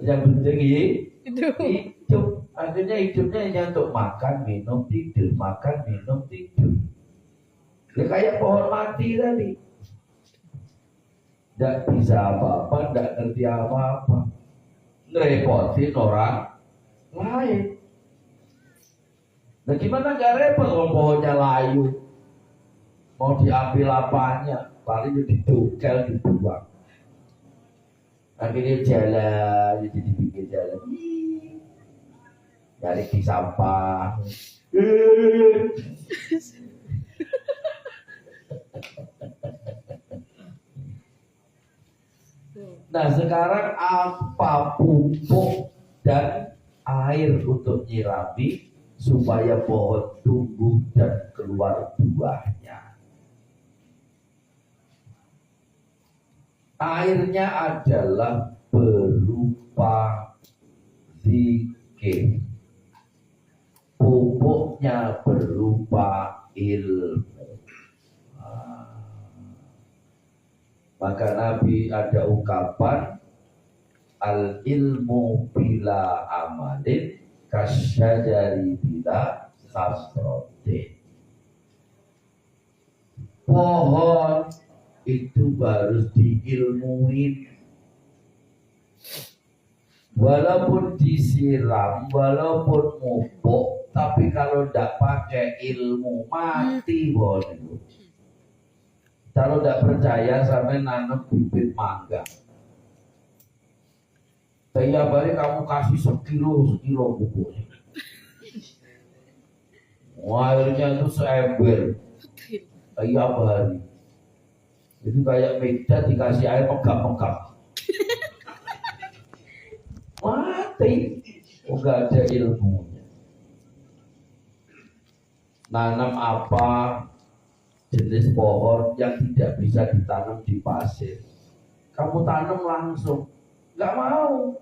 yang penting hidup. Akhirnya hidupnya hanya untuk makan, minum, tidur, makan, minum, tidur. Ya kayak pohon mati tadi. Gak bisa apa-apa, gak ngerti apa-apa. Ngerepotin orang lain. Nah gimana gak repot kalau pohonnya layu? Mau diambil apanya? Paling ditukel, dibuang. Akhirnya jalan, jadi dibikin jalan. Cari di sampah. Nah sekarang apa pupuk dan air untuk nyirami supaya pohon tumbuh dan keluar buahnya? Airnya adalah berupa zikir, pupuknya berupa ilmu. Maka Nabi ada ungkapan al ilmu bila amalin kasyajari bila sasrotin. Pohon itu harus diilmuin, walaupun disiram, walaupun mupuk, tapi kalau tidak pakai ilmu mati pohon itu. Kalau tidak percaya sampai nanam bibit mangga, tiap hari kamu kasih sekilo pupuknya, airnya itu seember tiap hari. Itu kayak meja dikasih air pegang-pegang mati. Gak ada ilmunya. Nanam apa jenis pohon yang tidak bisa ditanam di pasir, kamu tanam langsung, gak mau,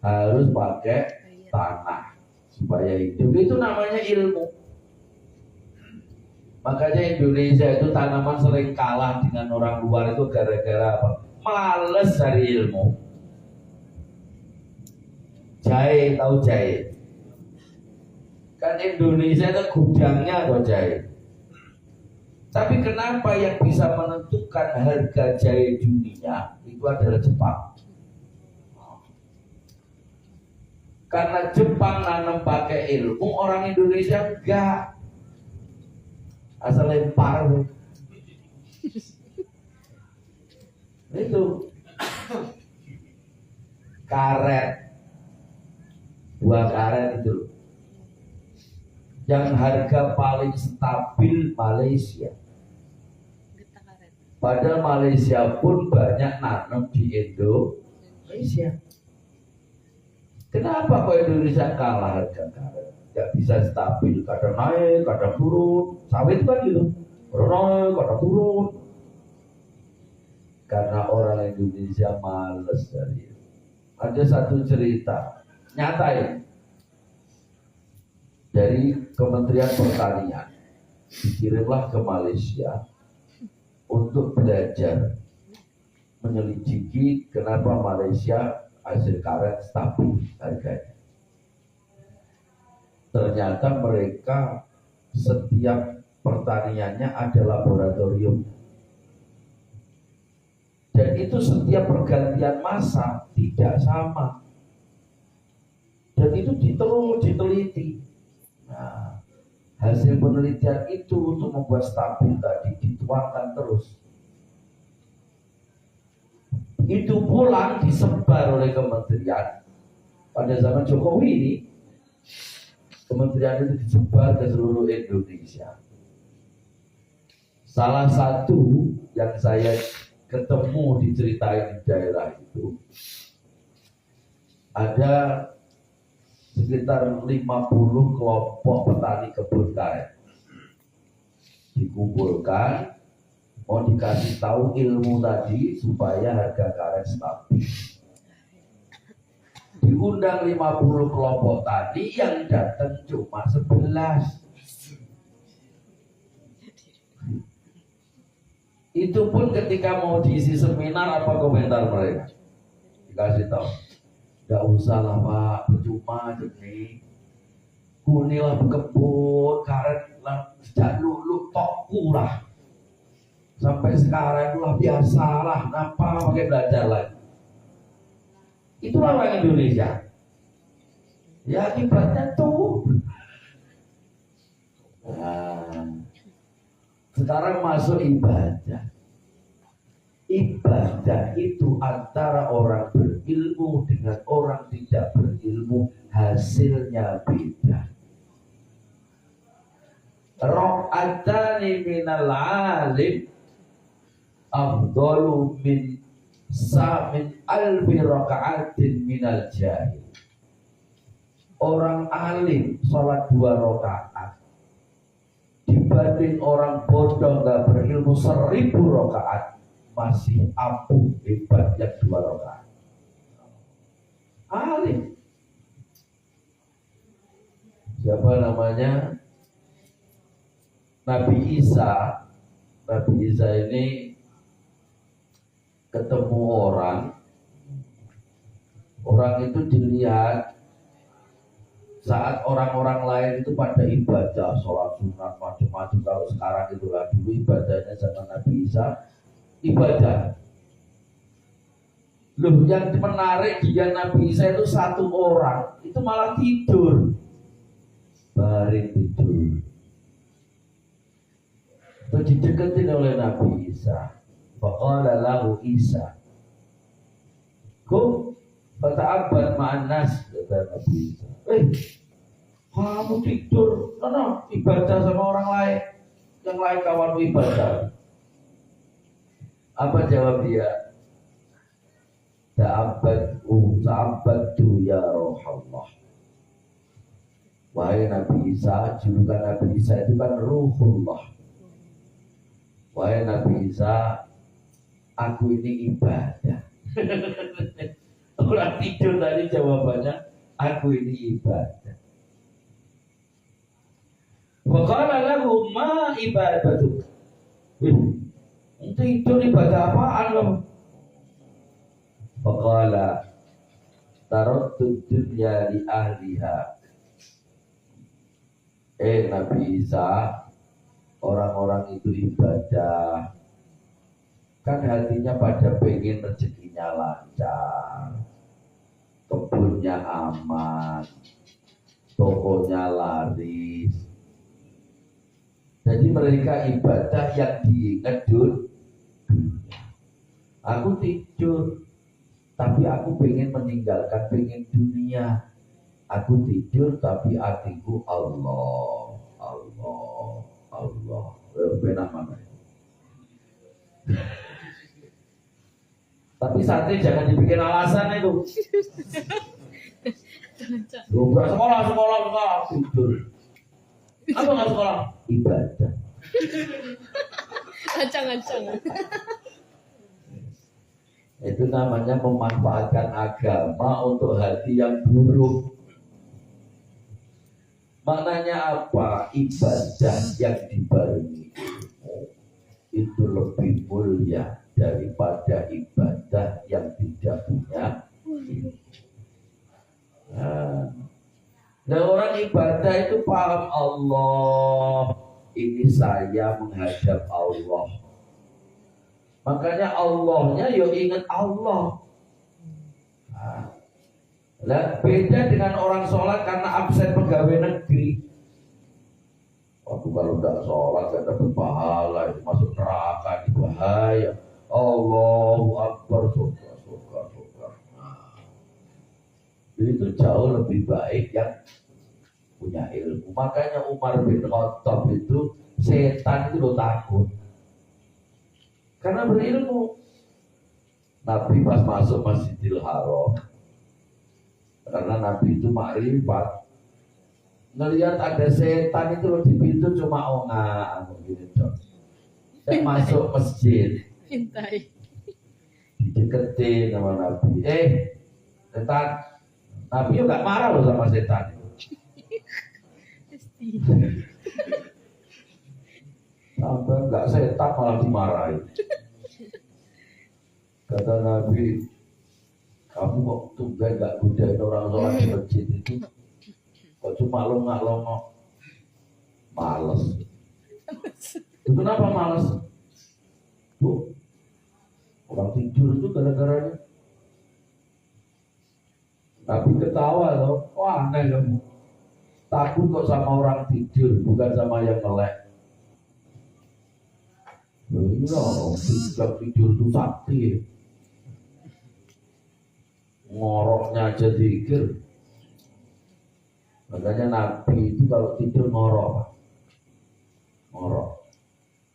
harus pakai tanah supaya hidup. Itu namanya ilmu. Makanya Indonesia itu tanaman sering kalah dengan orang luar itu gara-gara apa? Males cari ilmu. Jahe, tahu jahe? Kan Indonesia itu gudangnya atau jahe. Tapi kenapa yang bisa menentukan harga jahe dunia itu adalah Jepang? Karena Jepang nanam pakai ilmu, orang Indonesia enggak. Asal lempar. Itu karet, buah karet itu yang harga paling stabil Malaysia. Padahal Malaysia pun banyak nanam di Indonesia. Kenapa kok Indonesia kalah harga karet? Gak bisa stabil, kadang naik, kadang turun. Sawit kan gitu, kadang naik, kadang turun. Karena orang Indonesia males dari itu. Ada satu cerita nyata ya, dari Kementerian Pertanian, dikirimlah ke Malaysia untuk belajar menyelidiki kenapa Malaysia hasil karet stabil harganya. Ternyata mereka setiap pertaniannya ada laboratorium, dan itu setiap pergantian masa tidak sama, dan itu diteliti. Nah, hasil penelitian itu untuk membuat stabil tadi dituangkan terus. Itu pulang disebar oleh kementerian. Pada zaman Jokowi ini, kementerian itu disebar ke seluruh Indonesia. Salah satu yang saya ketemu diceritain di daerah itu, ada sekitar 50 kelompok petani kebun karet dikumpulkan, mau dikasih tahu ilmu tadi supaya harga karet stabil. Diundang 50 kelompok tadi, yang datang cuma 11. Itu pun ketika mau diisi seminar, apa komentar mereka? Dikasih tahu, gak usah lah Pak, percuma jadi kunilah berkebun karet lah, sejak dulu tokku lah sampai sekarang lah biasa lah, kenapa pakai belajar lagi? Itulah orang Indonesia. Ya akibatnya tuh. Nah, sekarang masuk ibadah. Ibadah itu antara orang berilmu dengan orang tidak berilmu, hasilnya beda. Rok'atani minal alim afdalu min alfi raka'atin minal jahil. Orang alim sholat 2 rakaat dibanding orang bodoh gak berilmu 1000 rakaat masih ampuh hebat yang 2 rakaat. Alim. Siapa namanya? Nabi Isa. Nabi Isa ini ketemu orang itu dilihat saat orang-orang lain itu pada ibadah, sholat sunat macam-macam. Kalau sekarang itu lah, dulu ibadahnya zaman Nabi Isa ibadah. Loh, yang menarik dia Nabi Isa itu satu orang itu malah tidur, baring tidur. Itu dideketin oleh Nabi Isa. Faqala lahu Isa, "Kum fata'abbad ma'an nas," kata Nabi Isa. Kamu tidur, ibadah sama orang lain, yang lain kawanmu ibadah. Apa jawab dia? Ta'abbadu ya Rasulullah. Wahai Nabi Isa, julukan Nabi Isa itu kan Ruhullah. Wahai Nabi Isa, aku ini ibadah. Orang tidur tadi jawabannya, aku ini ibadah. Waqala lahu ma ibadatu. Tidur ibadah apaan kamu? Waqala taraktu dunya li ahliha. Nabi Isa, orang-orang itu ibadah, kan hatinya pada pengen rezekinya lancar, kebunnya aman, tokonya laris. Jadi mereka ibadah yang diingat dunia. Aku tidur, tapi aku pengen meninggalkan, pengen dunia. Aku tidur tapi hatiku Allah, Allah, Allah. Benar mana? Tapi santri jangan dibikin alasan itu. Sekolah tidur. Apa nggak sekolah? Ibadah. Ancang-ancang. Itu namanya memanfaatkan agama untuk hati yang buruk. Maknanya apa? Ibadah yang dibarengi ilmu itu lebih mulia daripada ibadah yang tidak punya ilmu. Nah, orang ibadah itu paham Allah, ini saya menghadap Allah. Makanya Allahnya yo ingat Allah. Beda dengan orang sholat karena absen pegawai negeri. Waktu kalau tidak sholat gak dapat pahala, itu masuk neraka, itu bahaya. Allahu Akbar, surga. Itu jauh lebih baik yang punya ilmu. Makanya Umar bin Khattab itu setan itu takut karena berilmu. Nabi pas masuk Masjidil Haram, karena Nabi itu makrifat, ngelihat ada setan itu di pintu cuma begini dong. Dan masuk masjid, dideketin sama Nabi. Setan. Nabi juga gak marah loh sama setan. Sampai gak setan malah dimarahin. Kata Nabi, kamu kok tunggal gak godain orang sholat di masjid itu? Kok cuma longak-longok? Males. Itu kenapa males? Tuh, orang tidur itu gara-garanya. Tapi ketawa loh, wah aneh kamu. Takut kok sama orang tidur, bukan sama yang melek. Iya, tidur itu sakti. Ngoroknya aja zikir. Makanya Nabi itu kalau tidur ngorok.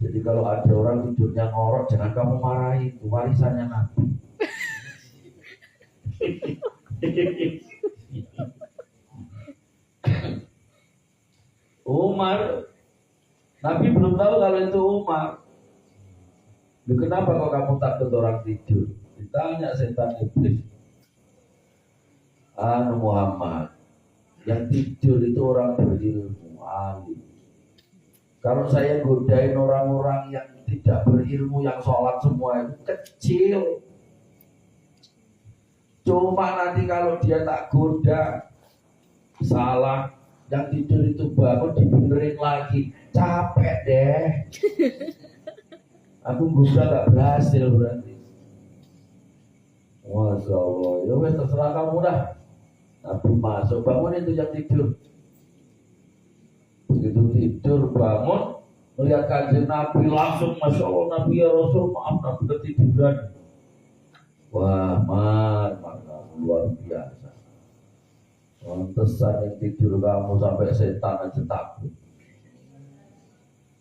Jadi kalau ada orang tidurnya ngorok, jangan kamu marahi, itu warisannya Nabi. Umar, Nabi belum tahu kalau itu Umar. Lu kenapa kok kamu takut orang tidur? Ditanya setan iblis. Muhammad, yang tidur itu orang berilmu, alim. Kalau saya godain orang-orang yang tidak berilmu, yang sholat semua itu kecil. Cuma nanti kalau dia tak goda, salah, yang tidur itu bangun dibenerin lagi, capek deh. Aku goda gak berhasil berarti. Masya Allah, ya wes terserah kamu dah. Nabi masuk, bangun itu yang tidur. Begitu tidur, bangun, melihat kanjeng Nabi langsung, Masya Allah, Nabi ya Rasul, maaf Nabi ketiduran. Wah, luar biasa. Pantesan yang tidur kamu sampai setan aja takut.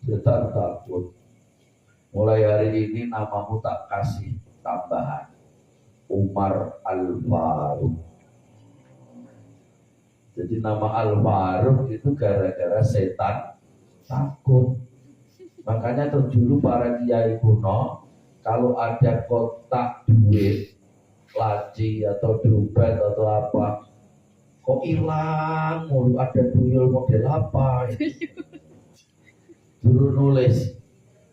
Setan takut. Mulai hari ini namamu tak kasih tambahan. Umar Al-Faruq. Jadi nama Al-Faruq itu gara-gara setan takut. Makanya dulu para kiai kuno kalau ada kotak duit, laci atau dompet atau apa, kok hilang mulu, ada tuyul model apa? Dulu nulis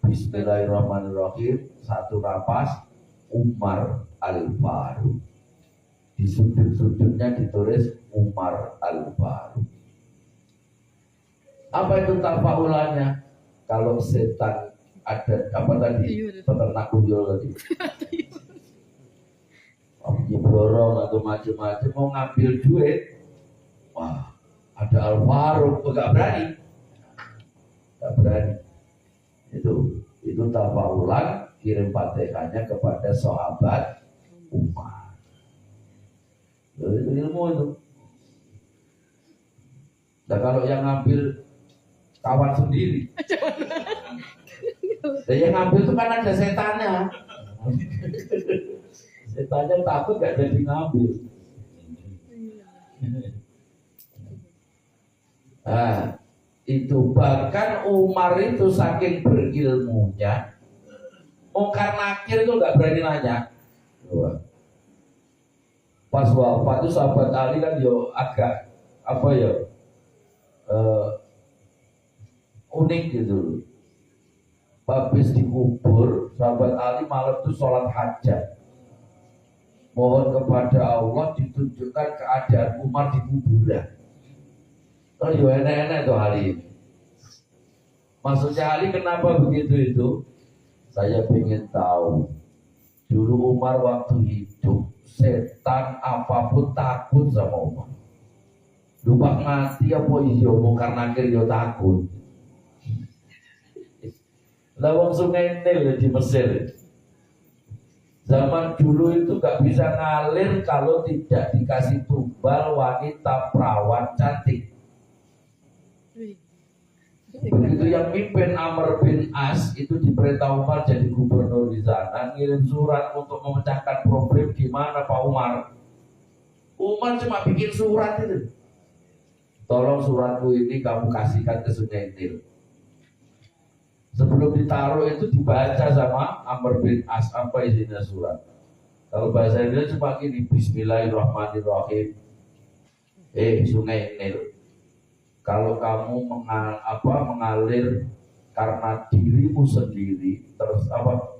Bismillahirrahmanirrahim, satu napas Umar Al-Faruq. Di sudut-sudutnya ditulis Umar Al-Faruq. Apa itu tafaulannya? Kalau setan ada apa tadi? Peternak tuyul tadi. Borong atau macam-macam mau ngambil duit, wah ada Al-Faruq, enggak berani, enggak berani. Itu tafaulan, kirim Fatihahnya kepada sahabat Umar. Itu ilmu itu. Nah kalau yang ngambil kawan sendiri, dan yang ngambil itu kan ada setannya. Setannya takut gak jadi ngambil. Nah, itu bahkan Umar itu saking berilmunya, Mungkar Nakir itu gak berani nanya. Pas wafat itu sahabat Ali kan yo agak apa ya unik gitu. Habis dikubur, sahabat Ali malam itu sholat hajat. Mohon kepada Allah ditunjukkan keadaan Umar di kuburan. Oh yo enak-enak tuh Ali. Maksudnya Ali kenapa begitu itu? Saya ingin tahu. Dulu Umar waktu hidup, setan apapun takut sama Umar. Lupa mati apa iya Mungkar Nakir yo takut. Lawang Sungai Nil di Mesir. Zaman dulu itu gak bisa ngalir kalau tidak dikasih tumbal wanita perawan cantik. Begitu yang mimpin Amr bin As itu diperintah Umar jadi gubernur di sana, ngirim surat untuk memecahkan problem gimana Pak Umar. Umar cuma bikin surat itu. Tolong suratku ini kamu kasihkan ke Sungai Nil. Sebelum ditaruh itu dibaca sama Amr bin As apa isinya surat. Kalau bahasa Indonesia cuma gini, Bismillahirrahmanirrahim. Sungai Nil. Kalau kamu mengalir karena dirimu sendiri, terus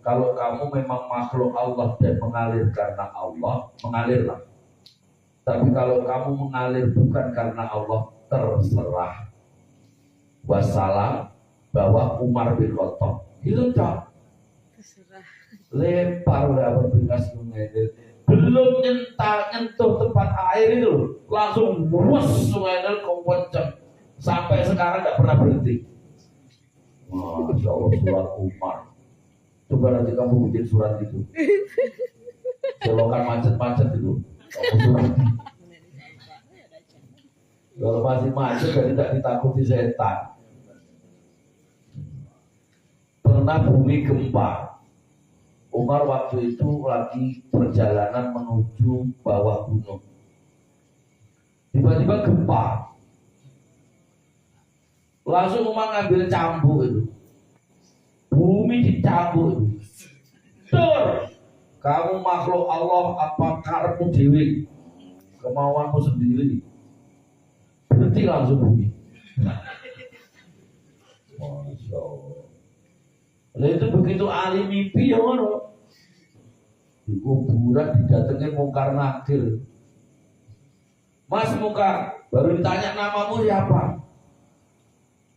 kalau kamu memang makhluk Allah dan mengalir karena Allah, mengalirlah. Tapi kalau kamu mengalir bukan karena Allah, terserah. Wassalam, bahwa Umar bin Khattab itu cak lempar lewat bekas sungai itu, belum nyentuh tempat air itu langsung bus sungai itu kencang sampai sekarang tidak pernah berhenti. Masya Allah, surat Umar. Coba nanti kamu bikin surat itu, selokan macet-macet itu kamu surat. Kalau masih macet dan tidak ditakuti setan. Pernah bumi gempa. Umar waktu itu lagi perjalanan menuju bawah gunung. Tiba-tiba gempa. Langsung Umar ngambil cambuk itu. Bumi dicambuk itu. Kamu makhluk Allah apa karepmu dewi? Kemauanmu sendiri. Berhenti langsung bumi. Masya Allah. Lalu itu begitu ahli mimpi ya ngono. Di kuburan didatengin mungkar nakir. Mas Mungkar, baru ditanya namamu siapa?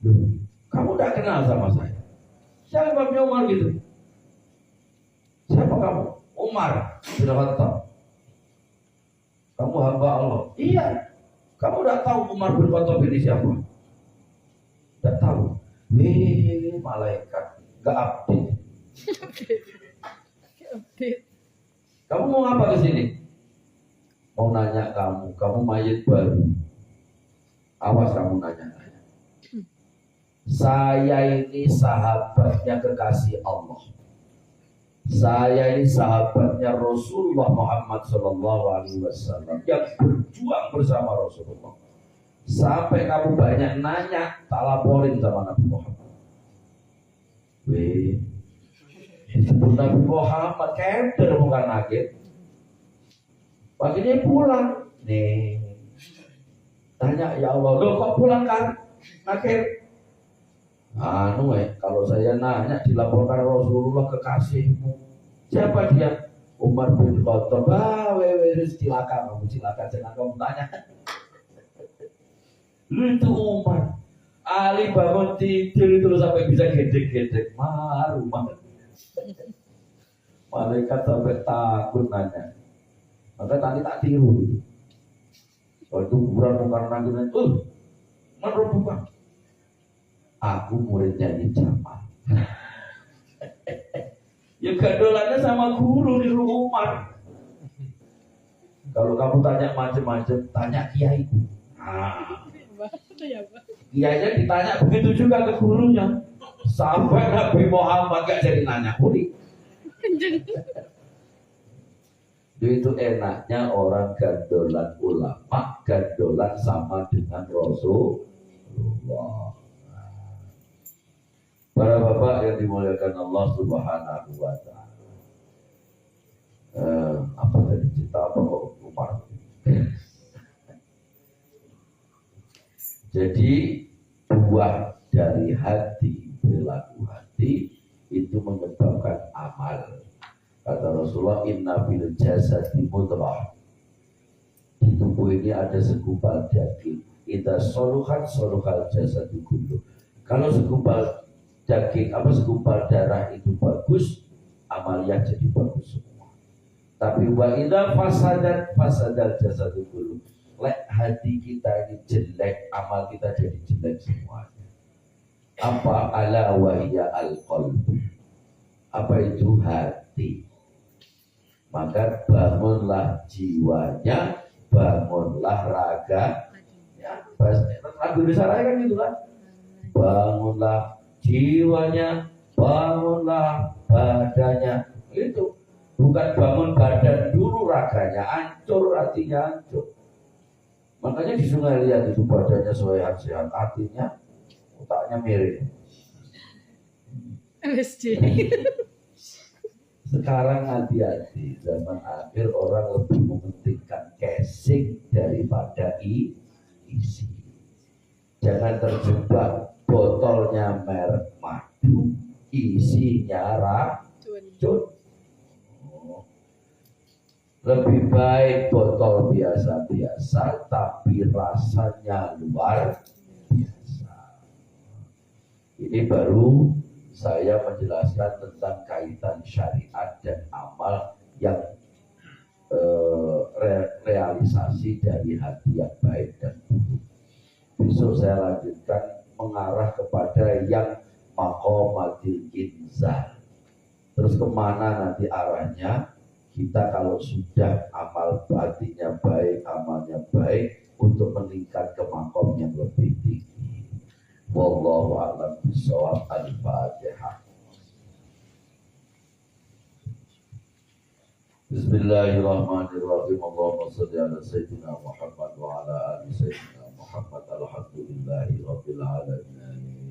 Duh, kamu udah kenal sama saya. Siapa Umar gitu? Siapa kamu? Umar bin Khattab. Kamu hamba Allah. Iya. Kamu udah tahu Umar bin Khattab ini siapa? Udah tahu. Malaikat gak update. Kamu mau apa ke sini? Mau nanya kamu mayit baru. Awas kamu nanya-nanya. Saya ini sahabatnya kekasih Allah. Saya ini sahabatnya Rasulullah Muhammad SAW yang berjuang bersama Rasulullah. Sampai kamu banyak nanya, tak laporin sama Nabi Muhammad. Disebut Nabi Muhammad keder bukan nakir. Paginya pulang. Nih. Tanya ya Allah, loh kok pulang kan? Nakir. Kalau saya nanya dilaporkan Rasulullah kekasihmu. Siapa dia? Umar bin Khattab. Silakan jangan kamu tanya. Itu Umar. Ali bangun tidur terus sampai bisa gedek-gedek. Maru. Malaikat sampai takut nanya. Maka tadi tak tiru. Kalau itu kuburan karena nanti menurut bukan. Aku muridnya di Jamal. Ya gadolannya sama guru di rumah. Kalau kamu tanya macam-macam, tanya kiai. Kiainya ditanya begitu juga ke gurunya. Sampai Nabi Muhammad gak jadi nanya murid. Itu enaknya orang gadolan ulama, gadolan sama dengan Rasulullah. Para bapak yang dimuliakan Allah Subhanahu wa ta'ala. Apa tadi cerita apa kok Umar? Jadi buah dari hati, perilaku hati itu menyebabkan amal. Kata Rasulullah, inna fil jasadi mudghah. Di tubuh ini ada segumpal daging. Idza soluhat soluhal jasadu kullu. Kalau segumpal daging segumpal darah itu bagus, amalnya jadi bagus semua. Tapi wa idza fasadal jasadu kullu. Lek hati kita ini jelek, amal kita jadi jelek semuanya. Apa ala wa hiya al-qalb. Apa itu hati? Maka bangunlah jiwanya, bangunlah raga. Ya, lagu Indonesia Raya kan gitu kan. Bangunlah jiwanya, bangunlah badannya. Itu bukan bangun badan dulu, raganya hancur, hatinya hancur. Makanya di Sungai Liat itu badannya sehat-sehat, hatinya otaknya miring. LSD. Sekarang hati-hati, zaman akhir orang lebih mementingkan casing daripada isi. Jangan terjebak botolnya merek madu, isinya racun. Lebih baik botol biasa-biasa tapi rasanya luar biasa. Ini baru saya menjelaskan tentang kaitan syariat dan amal yang realisasi dari hati yang baik dan buruk. Besok saya lanjutkan mengarah kepada yang maqamatil inzal. Terus kemana nanti arahnya? Kita kalau sudah amal batinnya baik, amalnya baik, untuk meningkat ke makom yang lebih tinggi. Wallahu a'lam bishawab. Al-Fatihah. Bismillahirrahmanirrahim. Allahumma shalli ala sayyidina Muhammad wa ala ali sayyidina Muhammad. Alhamdulillahi rabbil alamin.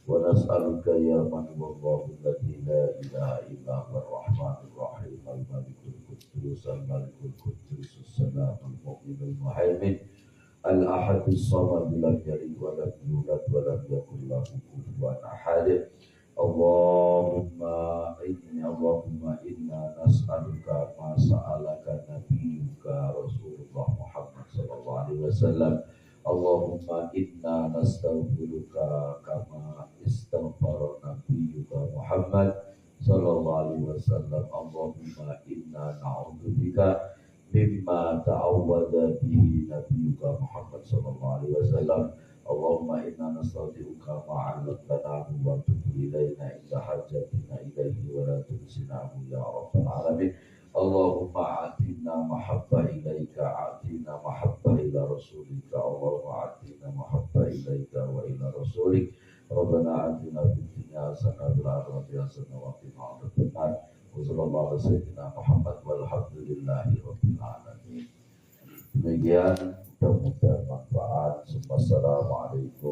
Wa nas'aluka ya man wallahu alladhi la ilaha illa huwa ar-rahmanir rahim al-malik الملك القدوس السلام المؤمن المهيمن الأحد الصمد لم يلد ولم يولد ولم يكن له كفوا أحد اللهم إنا نسألك ما سألك نبيك رسول الله محمد صلى الله عليه وسلم اللهم إنا نستغفرك كما استغفر نبيك محمد صلى الله عليه وسلم اللهم إنا نعوذ بك مما تعوذ به نبيك محمد صلى الله عليه وسلم اللهم إنا نستودعك ما علمتناه وتب إلينا عند حاجتنا إليه ولا تنسناه يا رب العالمين اللهم أعطنا محبة إليك أعطنا محبة إلى رسولك اللهم أعطنا محبة إليك وإلى رسولك ربنا آتنا في الدنيا حسنة وفي الآخرة حسنة وقنا عذاب النار وصلى الله على سيدنا Muhammad walhamdulillahi rabbil alamin. Demikian mudah-mudahan manfaat. Wassalamualaikum